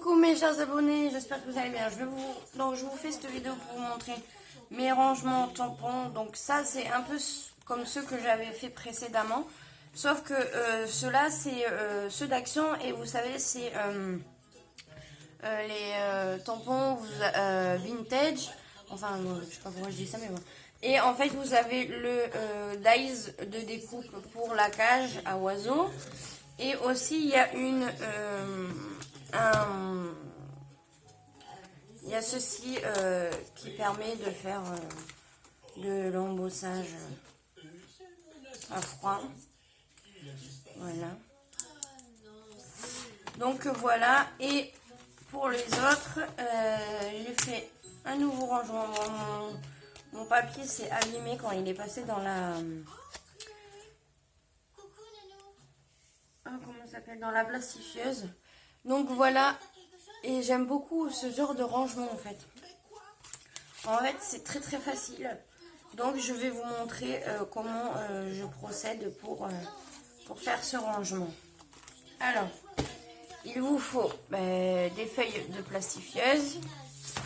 Coucou mes chers abonnés, j'espère que vous allez bien. Je vous fais cette vidéo pour vous montrer mes rangements tampons. Donc ça c'est un peu comme ceux que j'avais fait précédemment. Sauf que ceux-là c'est ceux d'Action et vous savez c'est les tampons vintage. Enfin je sais pas pourquoi je dis ça mais bon. Et en fait vous avez le dies de découpe pour la cage à oiseaux. Et aussi il y a il y a ceci qui permet de faire de l'embossage à froid. Voilà. Donc voilà. Et pour les autres, j'ai fait un nouveau rangement. Mon papier s'est abîmé quand il est passé dans la... comment ça s'appelle, dans la plastifieuse. Donc voilà. Et j'aime beaucoup ce genre de rangement en fait. En fait c'est très très facile. Donc je vais vous montrer comment je procède pour faire ce rangement. Alors, il vous faut des feuilles de plastifieuse,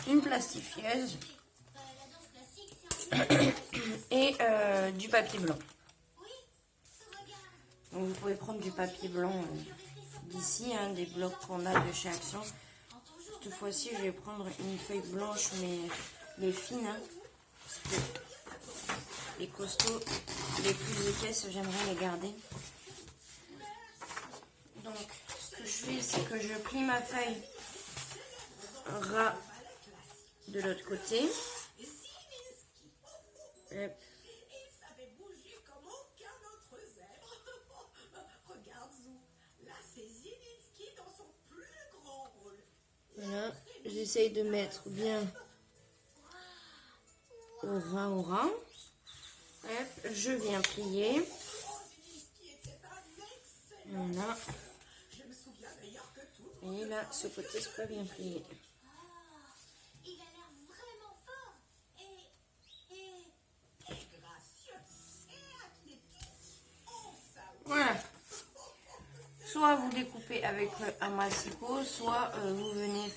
une plastifieuse et du papier blanc. Donc vous pouvez prendre du papier blanc d'ici, des blocs qu'on a de chez Action. Cette fois-ci, je vais prendre une feuille blanche, mais fine. Parce que les costauds, les plus épaisses, j'aimerais les garder. Donc, ce que je fais, c'est que je plie ma feuille ras de l'autre côté. Hop. Voilà, j'essaye de mettre bien au ras. Hop, je viens plier. Voilà. Et là, ce côté, c'est pas bien plié. Voilà. Soit vous découpez avec un massicot, soit vous venez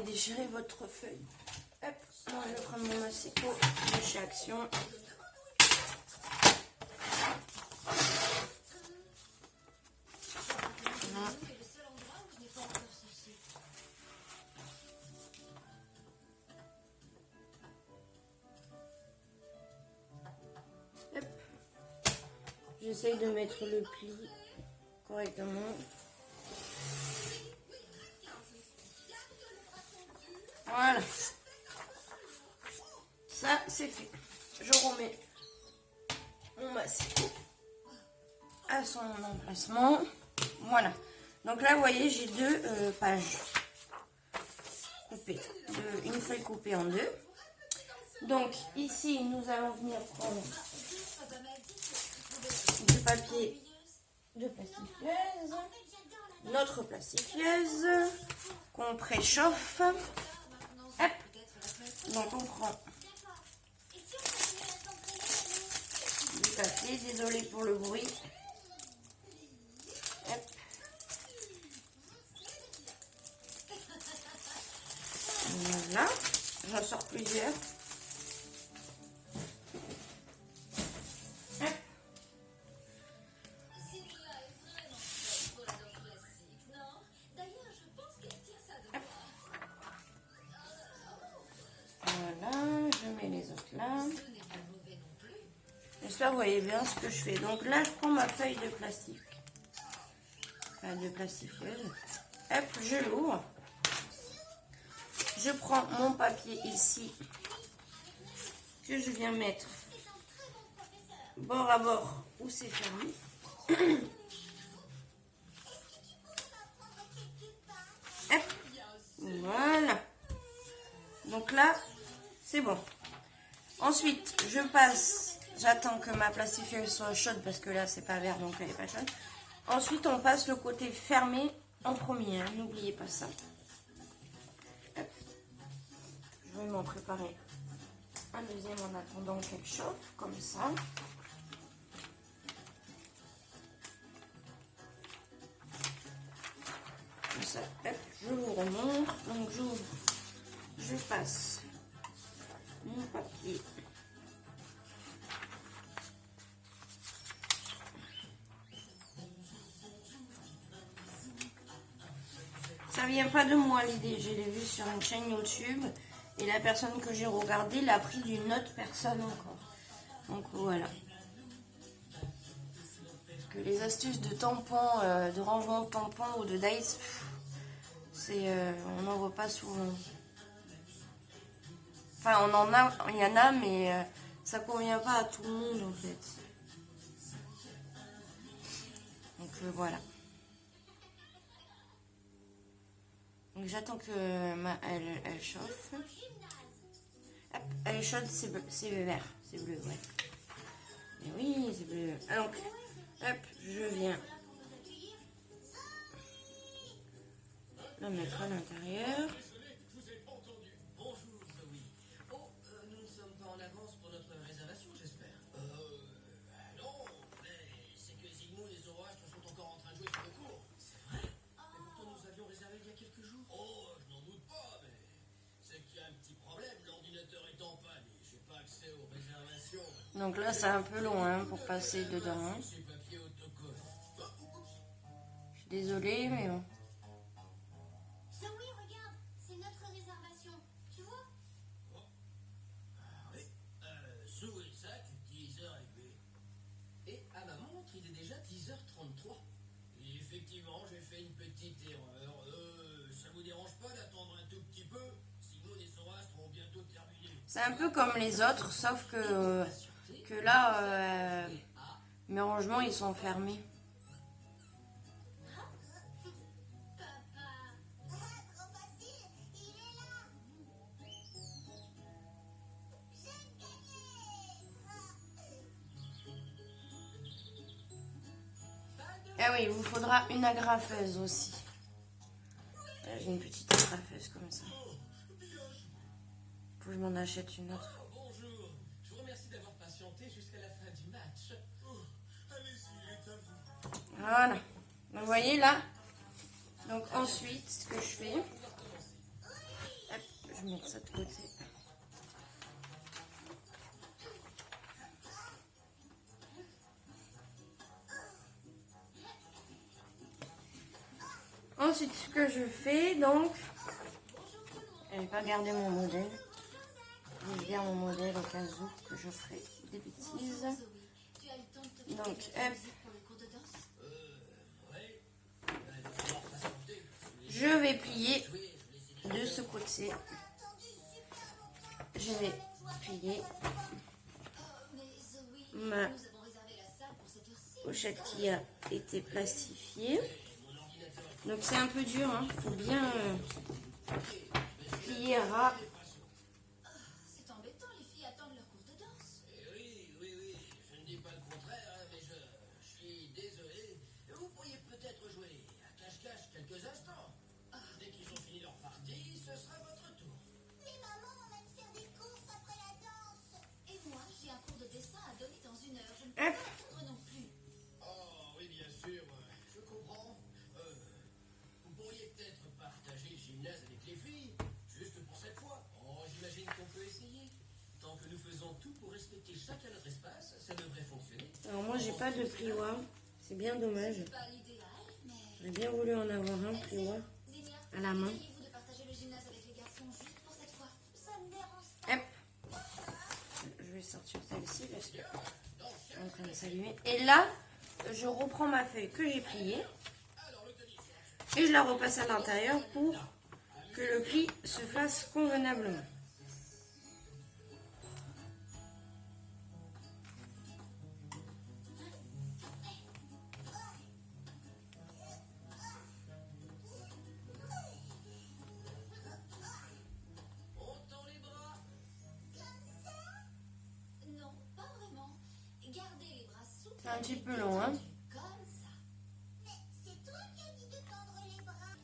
déchirer votre feuille. Hop, moi je vais prendre mon massicot de chez Action. Voilà. Hop. J'essaye de mettre le pli correctement. Voilà. Ça, c'est fait. Je remets mon massicot à son emplacement. Voilà. Donc là, vous voyez, j'ai deux pages coupées. Une feuille coupée en deux. Donc, ici, nous allons venir prendre du papier de plastifieuse. Notre plastifieuse qu'on préchauffe. Hop. Donc, on prend du papier. Désolé pour le bruit. Hop. Voilà. J'en sors plusieurs. Hop. Voilà, je mets les autres là. J'espère que vous voyez bien ce que je fais. Donc là, je prends ma feuille de plastique. De plastifieuse. Hop, je l'ouvre. Je prends mon papier ici. Que je viens mettre bord à bord où c'est fermé. Hop. Voilà. Donc là, c'est bon. Ensuite, je passe, j'attends que ma plastifieuse soit chaude parce que là, c'est pas vert, donc elle n'est pas chaude. Ensuite, on passe le côté fermé en premier, n'oubliez pas ça. Hop. Je vais m'en préparer un deuxième en attendant qu'elle chauffe, comme ça. ça, hop, je vous remontre. Donc j'ouvre, je passe mon papier. Ça vient pas de moi l'idée, je l'ai vu sur une chaîne YouTube et la personne que j'ai regardée l'a pris d'une autre personne encore. Donc voilà. Parce que les astuces de tampons, de rangement de tampons ou de dice, on n'en voit pas souvent. Enfin, on en a, il y en a, mais ça convient pas à tout le monde en fait. Donc voilà. Donc j'attends que elle chauffe. Hop, elle est chaude, c'est vert, c'est bleu, ouais. Et oui, c'est bleu. Donc, hop, je viens la mettre à l'intérieur. Donc là, c'est un peu long hein, pour passer dedans. Je suis désolée, mais bon. Zoé, regarde, c'est notre réservation. Tu vois? Oui. Sous et sac, 10h et à ma montre, il est déjà 10h33. Et effectivement, j'ai fait une petite erreur. Ça vous dérange pas d'attendre un tout petit peu? Simone et Sora seront bientôt terminés. C'est un peu comme les autres, sauf que là, mes rangements, ils sont fermés. Ah oui, il vous faudra une agrafeuse aussi. J'ai une petite agrafeuse comme ça. Faut que je m'en achète une autre. Bonjour, je vous remercie d'avoir patienté jusqu'à la fin du match. Allez-y, il est à vous. Voilà. Donc, vous voyez là. Donc ensuite, ce que je fais, hop, je vais mettre ça de côté. Ensuite, ce que je fais, donc, je vais pas garder mon modèle. Je vais garder mon modèle au cas où que je ferai des bêtises. Donc, hop. Je vais plier de ce côté. Je vais plier ma pochette qui a été plastifiée. Donc c'est un peu dur, hein. Faut bien plier ras. C'est embêtant, les filles attendent leur cours de danse. Oui, je ne dis pas le contraire, hein, mais je suis désolé. Vous pourriez peut-être jouer à cache-cache quelques instants. Dès qu'ils ont fini leur partie, ce sera votre tour. Mais maman, on aime faire des courses après la danse. Et moi, j'ai un cours de dessin à donner dans 1 heure. Je ne peux pas attendre non plus. Oh, oui, bien sûr, je comprends. Vous pourriez peut-être partager le gymnase avec les filles, juste pour cette fois. Oh, j'imagine qu'on peut essayer. Tant que nous faisons tout pour respecter chacun notre espace, ça devrait fonctionner. Alors moi j'ai pas de plioir, c'est bien dommage. Pas l'idéal, mais... J'ai bien voulu en avoir un plioir Zénia, à la main. essayez-vous de partager le gymnase avec les garçons juste pour cette fois. Ça me dérange pas. Hop. Je vais sortir celle-ci parce que est en train de s'allumer. Et là, je reprends ma feuille que j'ai pliée et je la repasse à l'intérieur pour que le pli se fasse convenablement. On tend les bras. Non, pas vraiment. Gardez les bras souples. C'est un petit peu long, hein. Comme ça. Mais c'est toi qui as dit de tendre les bras.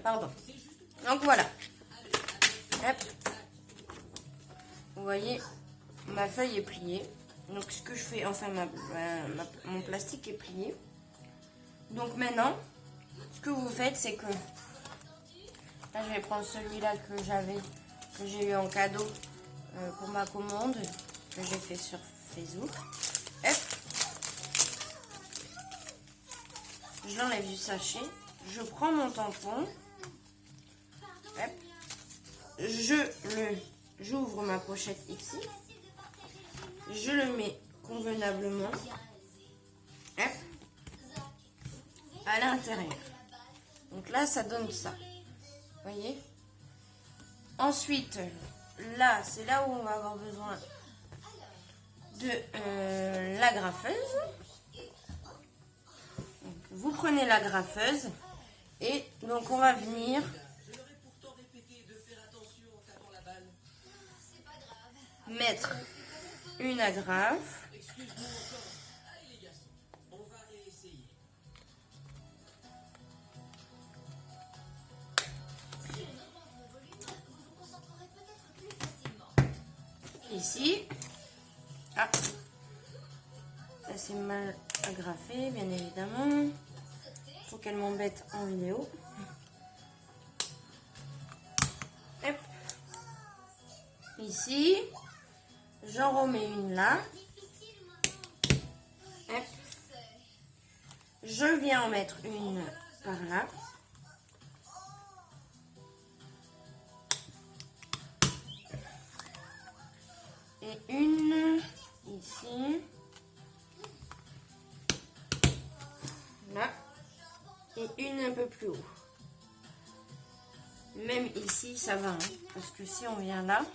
Pardon. Donc voilà. Hop. Vous voyez, ma feuille est pliée. Donc ce que je fais, enfin mon plastique est plié. Donc maintenant, ce que vous faites, c'est que là, je vais prendre celui-là que j'ai eu en cadeau pour ma commande que j'ai fait sur Facebook. Hop. Je l'enlève du sachet. Je prends mon tampon. Hop. J'ouvre ma pochette ici. Je le mets convenablement. Hop. À l'intérieur. Donc là, ça donne ça. Voyez? Ensuite, là, c'est là où on va avoir besoin de l'agrafeuse. Donc, vous prenez l'agrafeuse et donc on va venir Je leur ai pourtant répété de faire attention en tapant la balle. mettre une agrafe. Excuse-moi encore. Allez les garçons, on va réessayer. Si on augmente le volume, vous vous concentrerez peut-être plus facilement. Ici. Ah. Là, c'est mal agrafé, bien évidemment. Faut qu'elle m'embête en vidéo. Hop. Ici. J'en remets une là. Hop. Je viens en mettre une par là. Et une ici. Là. Et une un peu plus haut. Même ici, ça va. Hein, parce que si on vient là,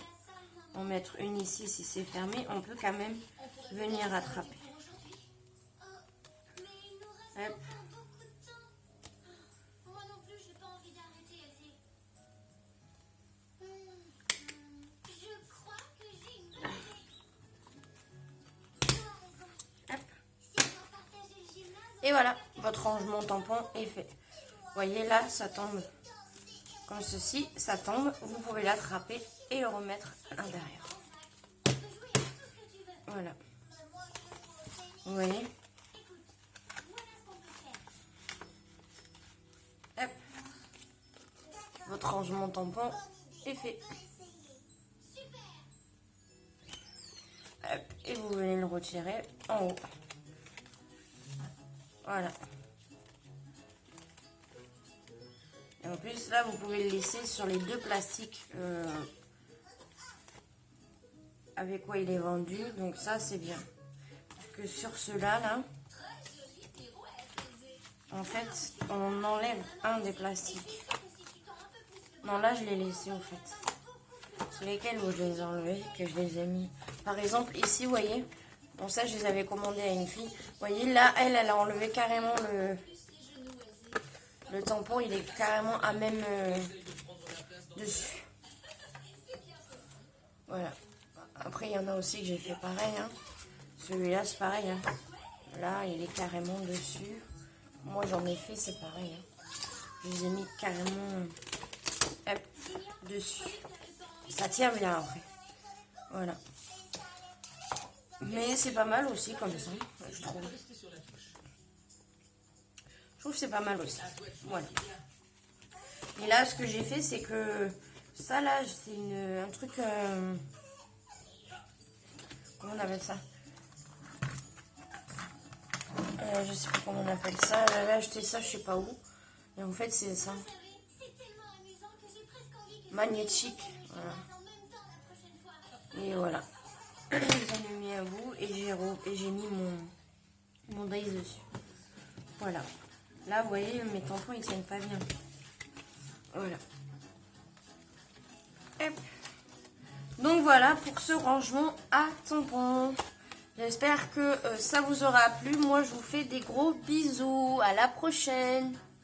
en mettre une ici, si c'est fermé, on peut quand même venir attraper. Hop. Moi non plus, j'ai pas envie d'arrêter, Elsie. Je crois que j'ai une bonne idée. Tu as raison. Hop. Si on doit partager le gymnase, Et voilà, votre rangement tampon est fait. Vous voyez là, ça tombe comme ceci, ça tombe. Vous pouvez l'attraper et le remettre à l'intérieur. on peut jouer à tout ce que tu veux. Voilà. Mais moi, je veux essayer. Vous voyez? Écoute, voilà ce qu'on peut faire. Hop. Votre rangement tampon est fait. Super. Hop. Et vous venez le retirer en haut. Voilà. Et en plus, là, vous pouvez le laisser sur les deux plastiques avec quoi il est vendu. Donc ça, c'est bien. Parce que sur ceux-là, là, en fait, on enlève un des plastiques. Non, là, je l'ai laissé, au fait. C'est lesquels où je les ai enlevés, que je les ai mis. Par exemple, ici, vous voyez. Bon, ça, je les avais commandés à une fille. Vous voyez, là, elle a enlevé carrément le tampon. Il est carrément à même dessus. Voilà. Après, il y en a aussi que j'ai fait pareil. Hein. Celui-là, c'est pareil. Hein. Là, il est carrément dessus. Moi, j'en ai fait, c'est pareil. Hein. Je les ai mis carrément hop, dessus. Ça tient bien après. Voilà. Mais c'est pas mal aussi comme ça, je trouve. Je trouve que c'est pas mal aussi. Voilà. Et là, ce que j'ai fait, c'est que ça, là, c'est un truc... comment on appelle ça? Je sais pas comment on appelle ça. J'avais acheté ça, je sais pas où. Et en fait, c'est ça. C'est tellement amusant que j'ai presque envie que Magnétique. Voilà. en même temps la prochaine fois. Et voilà. J'en ai mis à bout et j'ai mis mon base dessus. Voilà. Là, vous voyez, mes tampons, ils tiennent pas bien. Voilà. Hop. Donc voilà pour ce rangement à tampons. J'espère que ça vous aura plu. Moi, je vous fais des gros bisous. À la prochaine.